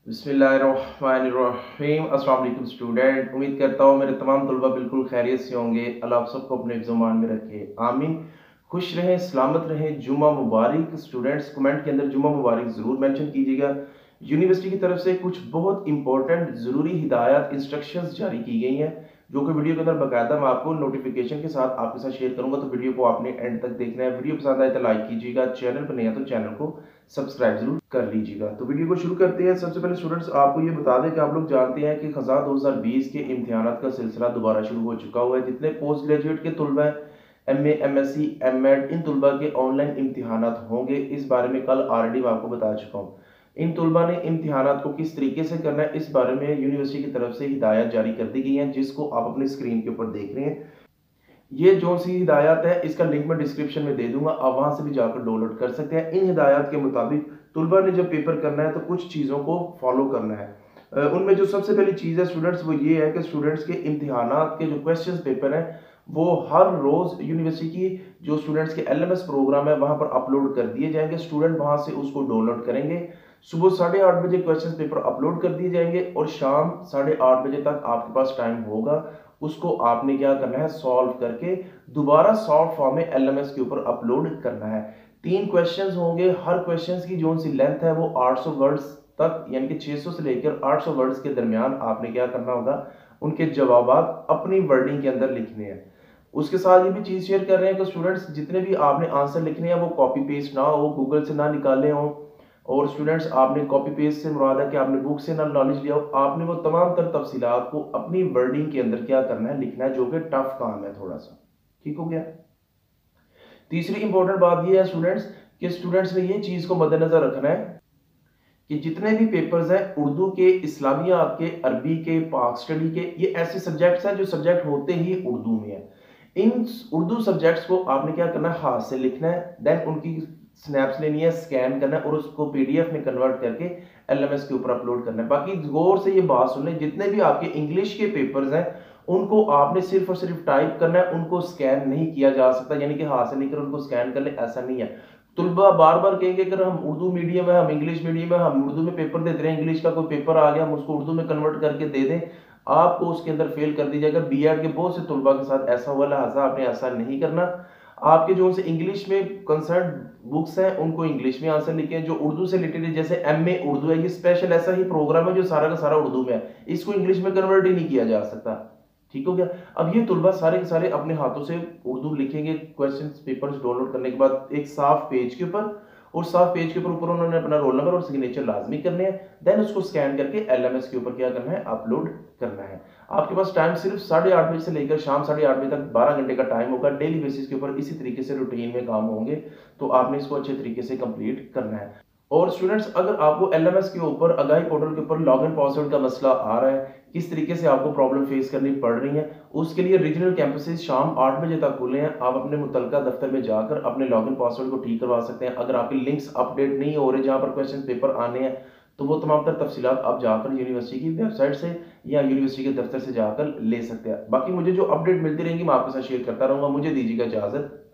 बिस्मिल्लाहिर्रहमानिर्रहीम। अस्सलाम वालेकुम स्टूडेंट, उम्मीद करता हूँ मेरे तमाम तलबा बिल्कुल खैरियत से होंगे। अल्लाह आप सबको अपने ज़ुबान में रखे, आमीन। खुश रहें, सलामत रहें, जुम्मा मुबारक। स्टूडेंट्स कमेंट के अंदर जुम्मा मुबारक ज़रूर मेंशन कीजिएगा। यूनिवर्सिटी की तरफ से कुछ बहुत इंपॉर्टेंट ज़रूरी हिदायत इंस्ट्रक्शंस जारी की गई हैं, जो कि वीडियो के अंदर बाकायदा मैं आपको नोटिफिकेशन के साथ आपके साथ शेयर करूंगा। तो वीडियो को आपने एंड तक देखना है। वीडियो पसंद आए तो लाइक कीजिएगा, चैनल पर नहीं है तो चैनल को सब्सक्राइब जरूर कर लीजिएगा। तो वीडियो को शुरू करते हैं। सबसे पहले स्टूडेंट्स आपको ये बता दें कि आप लोग जानते हैं कि खज़ा 2020 के इम्तिहानात का सिलसिला दोबारा शुरू हो चुका हुआ है। जितने पोस्ट ग्रेजुएट के तलबा हैं, एमए, एमएससी, एमएड, इन तलबा के ऑनलाइन इम्तिहानात होंगे। इस बारे में कल ऑलरेडी मैं आपको बता चुका हूँ। इन तलबा ने इम्तिहानात को किस तरीके से करना है, इस बारे में यूनिवर्सिटी की तरफ से हिदायत जारी कर दी गई है, जिसको आप अपनी स्क्रीन के ऊपर देख रहे हैं। ये जो सी हिदायत है, इसका लिंक मैं डिस्क्रिप्शन में दे दूंगा, आप वहां से भी जाकर डाउनलोड कर सकते हैं। इन हिदायत के मुताबिक तलबा ने जब पेपर करना है तो कुछ चीज़ों को फॉलो करना है। उनमें जो सबसे पहली चीज़ है स्टूडेंट्स, वो ये है कि स्टूडेंट्स के इम्तिहानात के जो क्वेश्चन पेपर हैं वो हर रोज़ यूनिवर्सिटी की जो स्टूडेंट्स के एलएमएस प्रोग्राम है वहां पर अपलोड कर दिए जाएंगे। स्टूडेंट वहां से उसको डाउनलोड करेंगे। सुबह 8:30 बजे क्वेश्चन पेपर अपलोड कर दिए जाएंगे और शाम 8:30 बजे तक आपके पास टाइम होगा। उसको आपने क्या करना है, सॉल्व करके दोबारा सॉफ्ट फॉर्म में एलएमएस के ऊपर अपलोड करना है। 3 क्वेश्चंस होंगे। हर क्वेश्चंस की जो सी लेंथ है वो 800 वर्ड्स तक, यानी कि 600 से लेकर 800 वर्ड्स के दरमियान आपने क्या करना होगा, उनके जवाब अपनी वर्डिंग के अंदर लिखने हैं। उसके साथ ये भी चीज शेयर कर रहे हैं कि स्टूडेंट्स जितने भी आपने आंसर लिखने हैं वो कॉपी पेस्ट ना हो, गूगल से ना निकाले हो। और स्टूडेंट्स आपने कॉपी पेस्ट से मुराद है कि आपने बुक से ना नॉलेज लिया हो, आपने वो तमाम तर तफसीलात को अपनी वर्डिंग के अंदर क्या करना है, लिखना है, जो कि टफ काम है थोड़ा सा। ठीक हो गया। तीसरी इंपॉर्टेंट बात ये है स्टूडेंट्स कि स्टूडेंट्स ने ये चीज को मद्देनजर रखना है कि जितने भी पेपर्स हैं उर्दू के, इस्लामियात के, अरबी के, पाक स्टडी के, ये ऐसे सब्जेक्ट्स हैं जो सब्जेक्ट होते ही उर्दू में है। इन उर्दू सब्जेक्ट्स को आपने क्या करना है, हाथ से लिखना है, देन उनकी स्नैप्स लेनी है, स्कैन करना है और उसको पीडीएफ में कन्वर्ट करके एलएमएस के ऊपर अपलोड करना है। बाकी गौर से ये बात सुन लें, जितने भी आपके इंग्लिश के पेपर्स हैं उनको आपने सिर्फ और सिर्फ टाइप करना है, उनको स्कैन नहीं किया जा सकता, यानी कि हाथ से लिखकर उनको स्कैन कर ले, ऐसा नहीं है। तुलबा बार बार कहेंगे अगर हम उर्दू मीडियम है, हम इंग्लिश मीडियम है, हम उर्दू में पेपर देते रहे, इंग्लिश का कोई पेपर आ गया हम उसको उर्दू में कन्वर्ट करके दे दें, आपको उसके अंदर फेल कर दी जाएगा। बीएड के बहुत से तुलबा के साथ ऐसा हुआ, लिहाजा आपने ऐसा नहीं करना। आपके जो से इंग्लिश में कंसर्न बुक्स हैं उनको इंग्लिश में आंसर लिखे, जो उर्दू से रिलेटेड, जैसे एमए उर्दू है, ये स्पेशल ऐसा ही प्रोग्राम है जो सारा का सारा उर्दू में है, इसको इंग्लिश में कन्वर्ट ही नहीं किया जा सकता। ठीक हो गया। अब ये तुलबा सारे के सारे अपने हाथों से उर्दू लिखेंगे क्वेश्चन पेपर्स डाउनलोड करने के बाद एक साफ पेज के ऊपर, और साफ पेज के ऊपर उन्होंने अपना रोल नंबर और सिग्नेचर लाजमी करने हैं। देन उसको स्कैन करके एलएमएस के ऊपर क्या करना है, अपलोड करना है। आपके पास टाइम सिर्फ 8:30 बजे से लेकर शाम 8:30 बजे तक 12 घंटे का टाइम होगा। डेली बेसिस के ऊपर इसी तरीके से रूटीन में काम होंगे, तो आपने इसको अच्छे तरीके से कंप्लीट करना है। और स्टूडेंट्स अगर आपको एलएमएस के ऊपर, आगाही पोर्टल के ऊपर लॉगिन पासवर्ड का मसला आ रहा है, किस तरीके से आपको प्रॉब्लम फेस करनी पड़ रही है, उसके लिए रीजनल कैंपसेस शाम 8 बजे तक खुले हैं। आप अपने मुतलका दफ्तर में जाकर अपने लॉगिन पासवर्ड को ठीक करवा सकते हैं। अगर आपके लिंक्स अपडेट नहीं हो रहे जहां पर क्वेश्चन पेपर आने हैं, तो वो तमाम तर तफसीलात आप जाकर यूनिवर्सिटी की वेबसाइट से या यूनिवर्सिटी के दफ्तर से जाकर ले सकते हैं। बाकी मुझे जो अपडेट मिलती रहेंगी मैं आपके साथ शेयर करता रहूंगा। मुझे दीजिएगा इजाजत।